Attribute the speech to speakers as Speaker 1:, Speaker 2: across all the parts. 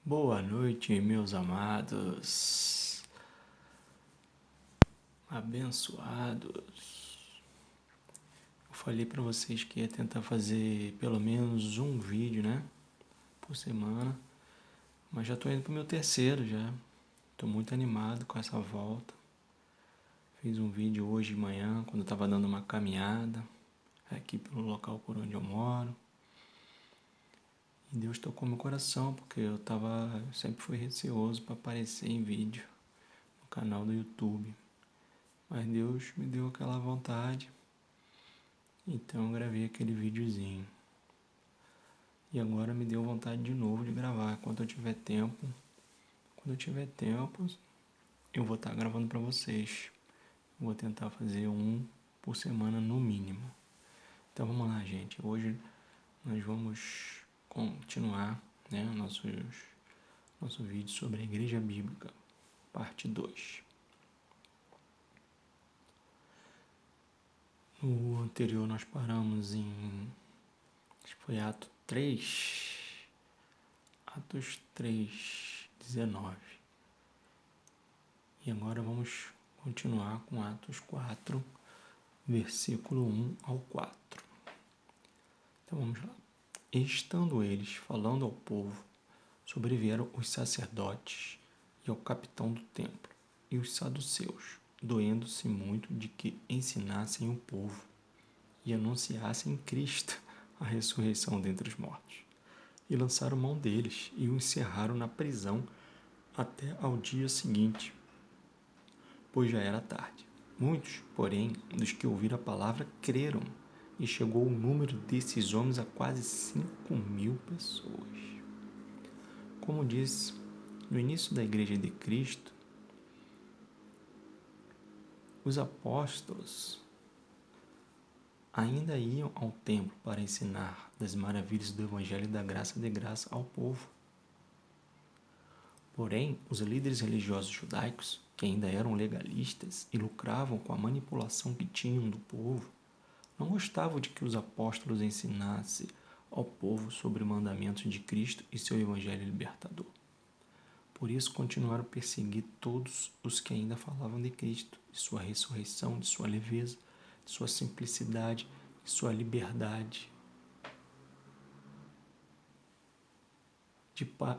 Speaker 1: Boa noite, meus amados, abençoados. Eu falei para vocês que ia tentar fazer pelo menos um vídeo, por semana, mas já tô indo pro meu terceiro já. Tô muito animado com essa volta. Fiz um vídeo hoje de manhã, quando eu tava dando uma caminhada aqui pelo local por onde eu moro. E Deus tocou meu coração, porque eu sempre fui receoso para aparecer em vídeo no canal do YouTube. Mas Deus me deu aquela vontade, então eu gravei aquele videozinho. E agora me deu vontade de novo de gravar. Quando eu tiver tempo, eu vou estar gravando para vocês. Vou tentar fazer um por semana no mínimo. Então vamos lá, gente. Hoje nós vamos continuar, nosso vídeo sobre a Igreja Bíblica, parte 2. No anterior nós paramos acho que foi Atos 3, 19. E agora vamos continuar com Atos 4, versículo 1 ao 4. Então vamos lá. Estando eles falando ao povo, sobrevieram os sacerdotes e ao capitão do templo e os saduceus, doendo-se muito de que ensinassem o povo e anunciassem Cristo, a ressurreição dentre os mortos. E lançaram mão deles e o encerraram na prisão até ao dia seguinte, pois já era tarde. Muitos, porém, dos que ouviram a palavra creram, e chegou o número desses homens a quase 5.000 pessoas. Como disse, no início da Igreja de Cristo, os apóstolos ainda iam ao templo para ensinar das maravilhas do Evangelho da graça de graça ao povo. Porém, os líderes religiosos judaicos, que ainda eram legalistas e lucravam com a manipulação que tinham do povo, não gostavam de que os apóstolos ensinassem ao povo sobre os mandamentos de Cristo e seu evangelho libertador. Por isso, continuaram a perseguir todos os que ainda falavam de Cristo, de sua ressurreição, de sua leveza, de sua simplicidade, de sua liberdade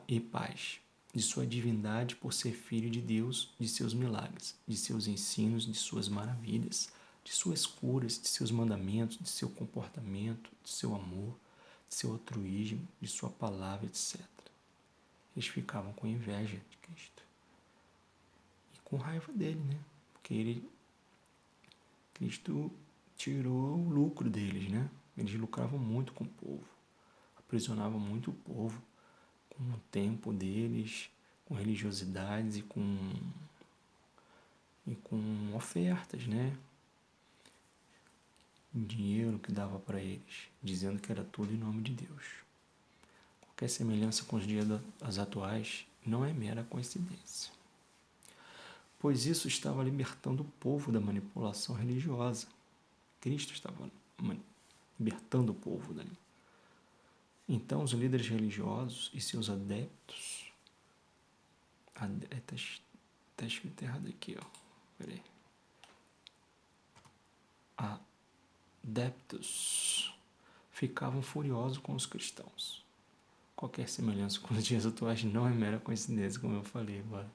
Speaker 1: e paz, de sua divindade por ser filho de Deus, de seus milagres, de seus ensinos, de suas maravilhas, de suas curas, de seus mandamentos, de seu comportamento, de seu amor, de seu altruísmo, de sua palavra, etc. Eles ficavam com inveja de Cristo e com raiva dele, Porque Cristo tirou o lucro deles, Eles lucravam muito com o povo, aprisionavam muito o povo com o tempo deles, com religiosidades e com ofertas, Dinheiro que dava para eles, dizendo que era tudo em nome de Deus. Qualquer semelhança com os dias atuais não é mera coincidência, pois isso estava libertando o povo da manipulação religiosa. Cristo estava libertando o povo dali. Então os líderes religiosos e seus adeptos, está escrito errado aqui, peraí, adeptos, ficavam furiosos com os cristãos. Qualquer semelhança com os dias atuais não é mera coincidência, como eu falei agora.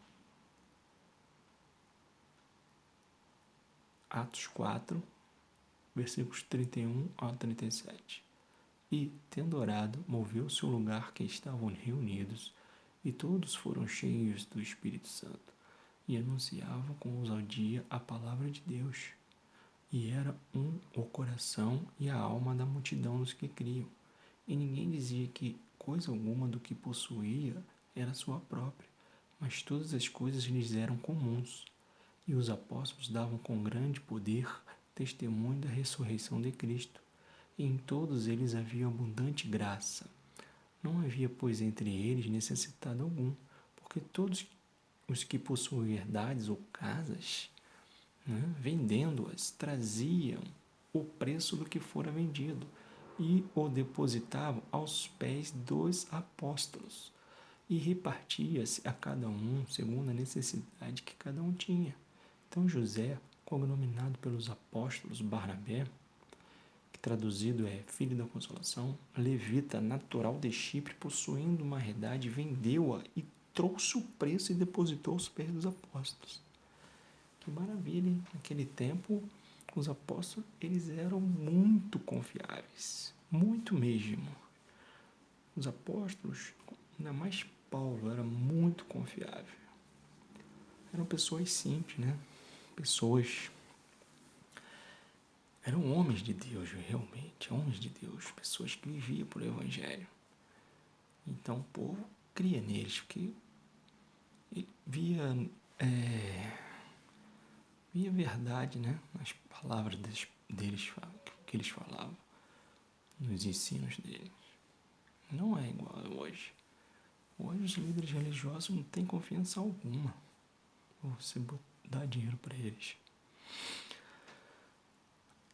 Speaker 1: Atos 4, versículos 31 a 37. E, tendo orado, moveu-se o lugar que estavam reunidos, e todos foram cheios do Espírito Santo, e anunciavam com ousadia a palavra de Deus. E era o coração e a alma da multidão dos que criam. E ninguém dizia que coisa alguma do que possuía era sua própria, mas todas as coisas lhes eram comuns. E os apóstolos davam com grande poder testemunho da ressurreição de Cristo. E em todos eles havia abundante graça. Não havia, pois, entre eles necessitado algum, porque todos os que possuíam herdades ou casas, vendendo-as, traziam o preço do que fora vendido e o depositavam aos pés dos apóstolos. e repartia-se a cada um segundo a necessidade que cada um tinha. Então José, cognominado pelos apóstolos Barnabé, que traduzido é Filho da Consolação, levita natural de Chipre, possuindo uma herdade, vendeu-a e trouxe o preço e depositou aos pés dos apóstolos. Que maravilha, hein? Naquele tempo, os apóstolos, eles eram muito confiáveis, muito mesmo. Os apóstolos, ainda mais Paulo, era muito confiável. Eram pessoas simples, né? Eram homens de Deus, realmente, homens de Deus, pessoas que viviam por Evangelho. Então o povo cria neles, porque via verdade, né? Nas palavras deles que eles falavam, nos ensinos deles. Não é igual a hoje. Hoje os líderes religiosos não têm confiança alguma. Você dá dinheiro para eles.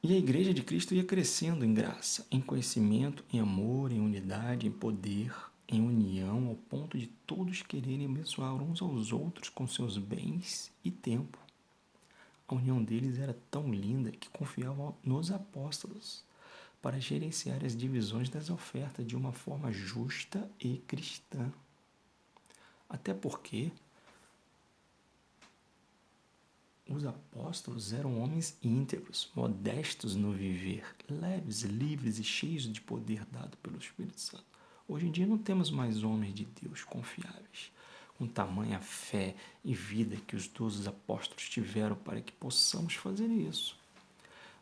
Speaker 1: E a igreja de Cristo ia crescendo em graça, em conhecimento, em amor, em unidade, em poder, em união, ao ponto de todos quererem abençoar uns aos outros com seus bens e tempo. A união deles era tão linda que confiavam nos apóstolos para gerenciar as divisões das ofertas de uma forma justa e cristã. Até porque os apóstolos eram homens íntegros, modestos no viver, leves, livres e cheios de poder dado pelo Espírito Santo. Hoje em dia não temos mais homens de Deus confiáveis, com tamanha fé e vida que os 12 apóstolos tiveram para que possamos fazer isso.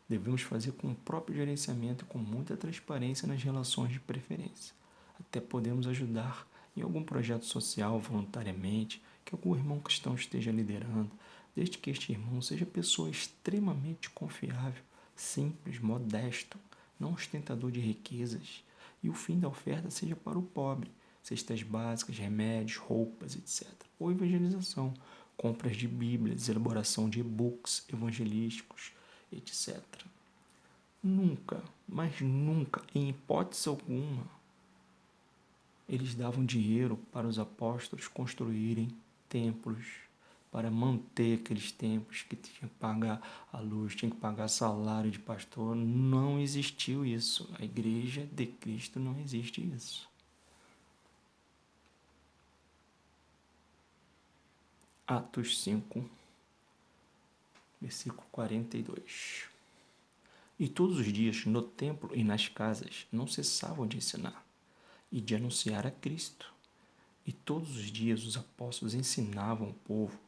Speaker 1: Devemos fazer com o próprio gerenciamento e com muita transparência nas relações de preferência. Até podemos ajudar em algum projeto social voluntariamente que algum irmão cristão esteja liderando, desde que este irmão seja pessoa extremamente confiável, simples, modesto, não ostentador de riquezas, e o fim da oferta seja para o pobre, cestas básicas, remédios, roupas, etc. Ou evangelização, compras de bíblias, elaboração de e-books evangelísticos, etc. Nunca, mas nunca, em hipótese alguma, eles davam dinheiro para os apóstolos construírem templos, para manter aqueles templos que tinham que pagar a luz, tinham que pagar salário de pastor. Não existiu isso. A igreja de Cristo não existe isso. Atos 5, versículo 42. E todos os dias, no templo e nas casas, não cessavam de ensinar e de anunciar a Cristo. E todos os dias os apóstolos ensinavam o povo,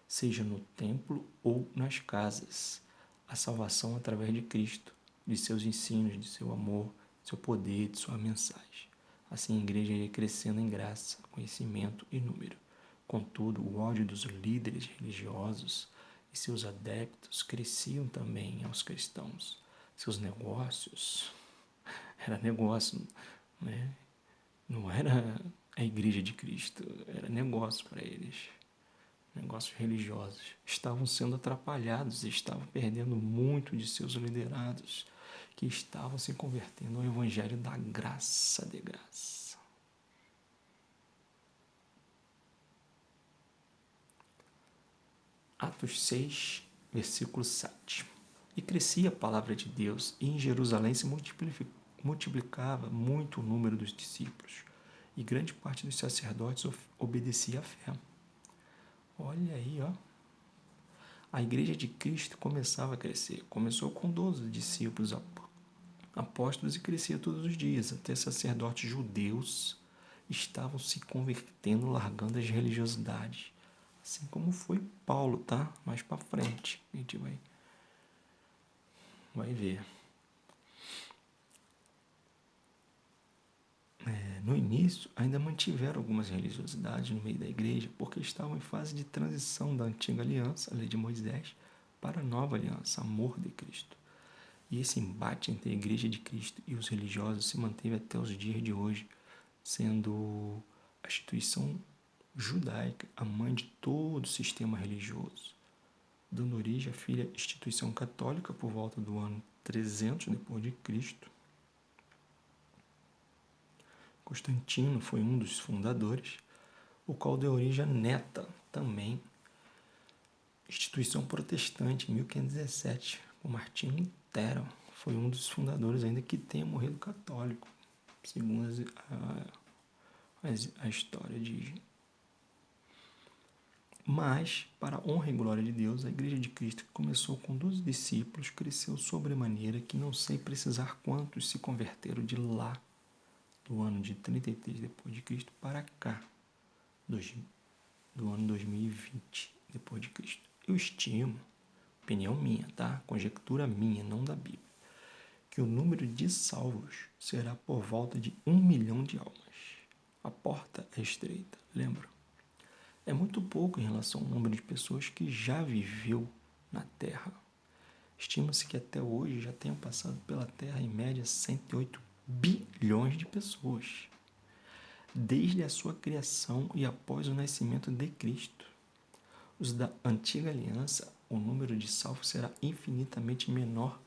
Speaker 1: seja no templo ou nas casas, a salvação através de Cristo, de seus ensinos, de seu amor, de seu poder, de sua mensagem. Assim a igreja ia crescendo em graça, conhecimento e número. Contudo, o ódio dos líderes religiosos e seus adeptos cresciam também aos cristãos. Seus negócios, era negócio, né? Não era a igreja de Cristo, era negócio para eles. Negócios religiosos. Estavam sendo atrapalhados, estavam perdendo muito de seus liderados, que estavam se convertendo ao evangelho da graça de graça. Atos 6, versículo 7. E crescia a palavra de Deus, e em Jerusalém se multiplicava muito o número dos discípulos, e grande parte dos sacerdotes obedecia à fé. Olha aí, ó. A igreja de Cristo começava a crescer. Começou com 12 discípulos apóstolos e crescia todos os dias. Até sacerdotes judeus estavam se convertendo, largando as religiosidades. Assim como foi Paulo, tá? Mais para frente. A gente vai ver. No início, ainda mantiveram algumas religiosidades no meio da igreja, porque estavam em fase de transição da antiga aliança, a lei de Moisés, para a nova aliança, amor de Cristo. E esse embate entre a igreja de Cristo e os religiosos se manteve até os dias de hoje, sendo a instituição judaica a mãe de todo o sistema religioso, dando origem à filha instituição católica por volta do ano 300 depois de Cristo. Constantino foi um dos fundadores, o qual deu origem à Neta, também instituição protestante, em 1517, o Martinho Lutero. Foi um dos fundadores, ainda que tenha morrido católico, segundo a história diz. Mas, para a honra e glória de Deus, a Igreja de Cristo, que começou com 12 discípulos, cresceu sobremaneira que não sei precisar quantos se converteram de lá, do ano de 33 depois de Cristo, para cá, do ano 2020 depois de Cristo. Eu estimo, opinião minha, tá? Conjectura minha, não da Bíblia, que o número de salvos será por volta de 1 milhão de almas. A porta é estreita, lembra? É muito pouco em relação ao número de pessoas que já viveu na Terra. Estima-se que até hoje já tenham passado pela Terra em média 108 bilhões de pessoas, desde a sua criação e após o nascimento de Cristo. Os da antiga aliança, o número de salvos será infinitamente menor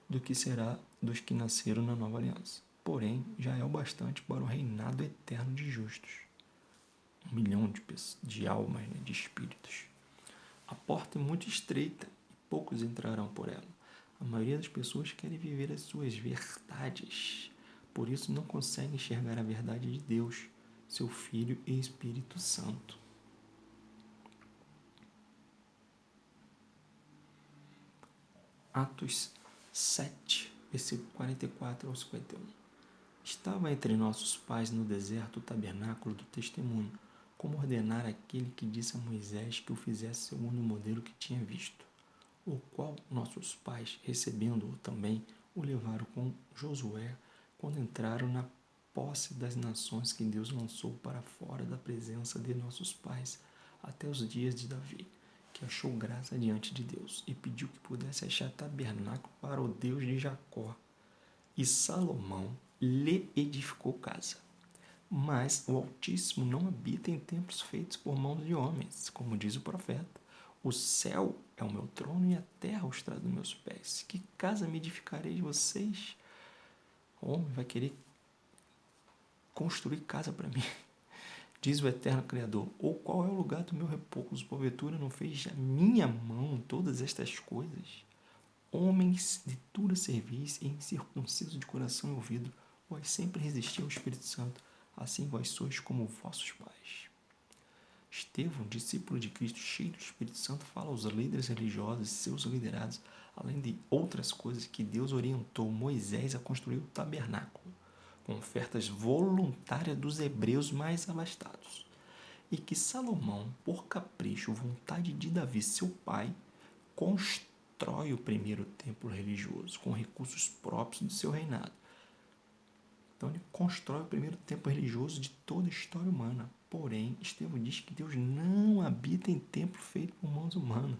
Speaker 1: do que será dos que nasceram na nova aliança. Porém, já é o bastante para o reinado eterno de justos. 1 milhão de almas, né, de espíritos. A porta é muito estreita e poucos entrarão por ela. A maioria das pessoas querem viver as suas verdades. Por isso não conseguem enxergar a verdade de Deus, seu Filho e Espírito Santo. Atos 7, versículo 44 ao 51. Estava entre nossos pais no deserto o tabernáculo do testemunho, como ordenara aquele que disse a Moisés que o fizesse segundo o modelo que tinha visto, o qual nossos pais, recebendo-o também, o levaram com Josué, quando entraram na posse das nações que Deus lançou para fora da presença de nossos pais, até os dias de Davi, que achou graça diante de Deus, e pediu que pudesse achar tabernáculo para o Deus de Jacó. E Salomão lhe edificou casa. Mas o Altíssimo não habita em templos feitos por mãos de homens, como diz o profeta. O céu é o meu trono e a terra o estrado dos meus pés. Que casa me edificarei de vocês? O homem vai querer construir casa para mim. Diz o eterno Criador, ou qual é o lugar do meu repouso? Porventura não fez a minha mão todas estas coisas? Homens de dura cerviz e incircuncisos de coração e ouvido, vós sempre resistis ao Espírito Santo, assim vós sois como vossos pais. Estevão, discípulo de Cristo, cheio do Espírito Santo, fala aos líderes religiosos e seus liderados, além de outras coisas que Deus orientou Moisés a construir o tabernáculo, com ofertas voluntárias dos hebreus mais abastados, e que Salomão, por capricho, vontade de Davi, seu pai, constrói o primeiro templo religioso com recursos próprios do seu reinado. Então ele constrói o primeiro templo religioso de toda a história humana. Porém, Estevão diz que Deus não habita em templo feito por mãos humanas,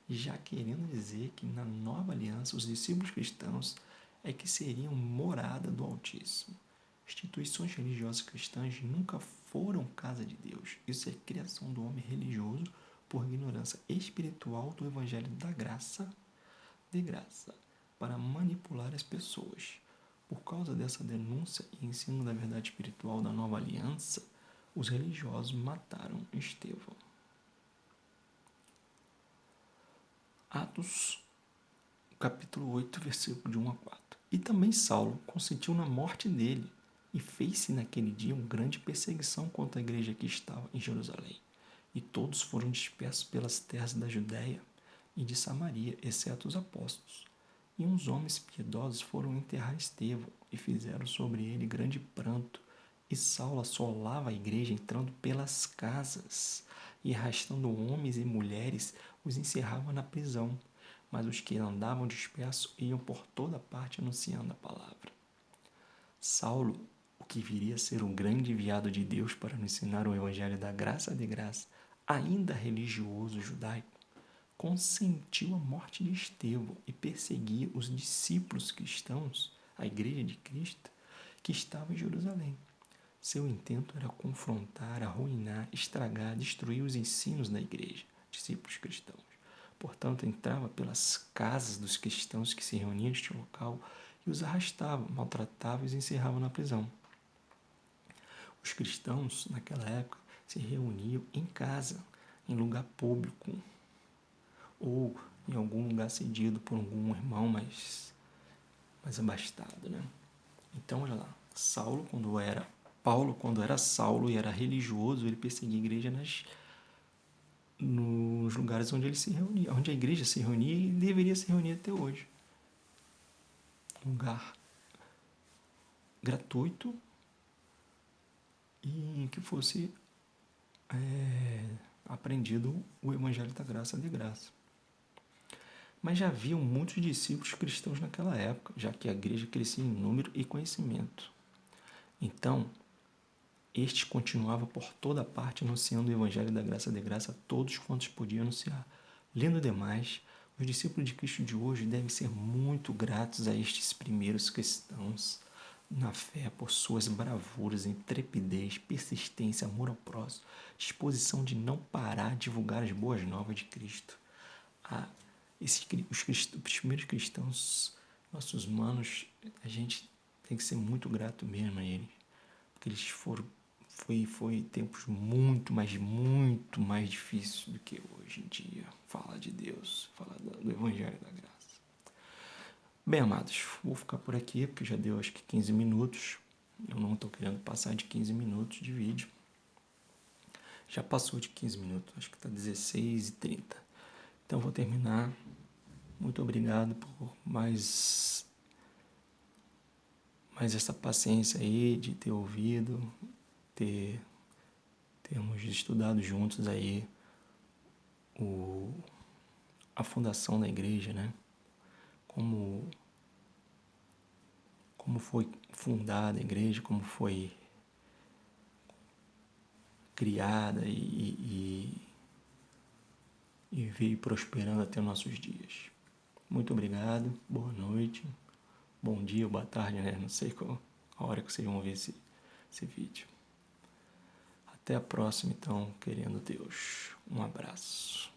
Speaker 1: já querendo dizer que na nova aliança os discípulos cristãos é que seriam morada do Altíssimo. Instituições religiosas cristãs nunca foram casa de Deus. Isso é criação do homem religioso por ignorância espiritual do Evangelho da graça, de graça, para manipular as pessoas. Por causa dessa denúncia e ensino da verdade espiritual da nova aliança, os religiosos mataram Estevão. Atos, capítulo 8, versículo de 1 a 4. E também Saulo consentiu na morte dele, e fez-se naquele dia uma grande perseguição contra a igreja que estava em Jerusalém. E todos foram dispersos pelas terras da Judéia e de Samaria, exceto os apóstolos. E uns homens piedosos foram enterrar Estevão, e fizeram sobre ele grande pranto. E Saulo assolava a igreja, entrando pelas casas, e arrastando homens e mulheres, os encerrava na prisão. Mas os que andavam dispersos iam por toda parte anunciando a palavra. Saulo, o que viria a ser um grande enviado de Deus para nos ensinar o evangelho da graça de graça, ainda religioso judaico, consentiu a morte de Estevão e perseguia os discípulos cristãos, a igreja de Cristo, que estava em Jerusalém. Seu intento era confrontar, arruinar, estragar, destruir os ensinos da igreja, discípulos cristãos. Portanto, entrava pelas casas dos cristãos que se reuniam neste local e os arrastava, maltratava e os encerrava na prisão. Os cristãos, naquela época, se reuniam em casa, em lugar público, ou em algum lugar cedido por algum irmão mais abastado, né? Então, olha lá, Paulo, quando era Saulo e era religioso, ele perseguia a igreja nos lugares onde ele se reunia, onde a igreja se reunia e deveria se reunir até hoje. Um lugar gratuito e que fosse aprendido o Evangelho da Graça de Graça. Mas já haviam muitos discípulos cristãos naquela época, já que a igreja crescia em número e conhecimento. Então, este continuava por toda parte anunciando o Evangelho da Graça de Graça a todos quantos podiam anunciar. Lendo demais, os discípulos de Cristo de hoje devem ser muito gratos a estes primeiros cristãos na fé por suas bravuras, intrepidez, persistência, amor ao próximo, disposição de não parar de divulgar as boas novas de Cristo. Os primeiros cristãos, nossos manos, a gente tem que ser muito grato mesmo a eles, porque eles foi tempos muito mais difíceis do que hoje em dia. Falar de Deus, falar do Evangelho da Graça. Bem, amados, vou ficar por aqui, porque já deu acho que 15 minutos. Eu não estou querendo passar de 15 minutos de vídeo. Já passou de 15 minutos, acho que está 16h30. Então vou terminar. Muito obrigado por mais essa paciência aí de ter ouvido, termos estudado juntos aí a fundação da igreja, né? Como foi fundada a igreja, como foi criada e veio prosperando até nossos dias. Muito obrigado, boa noite, bom dia, boa tarde, né? Não sei qual a hora que vocês vão ver esse vídeo. Até a próxima, então, querendo Deus. Um abraço.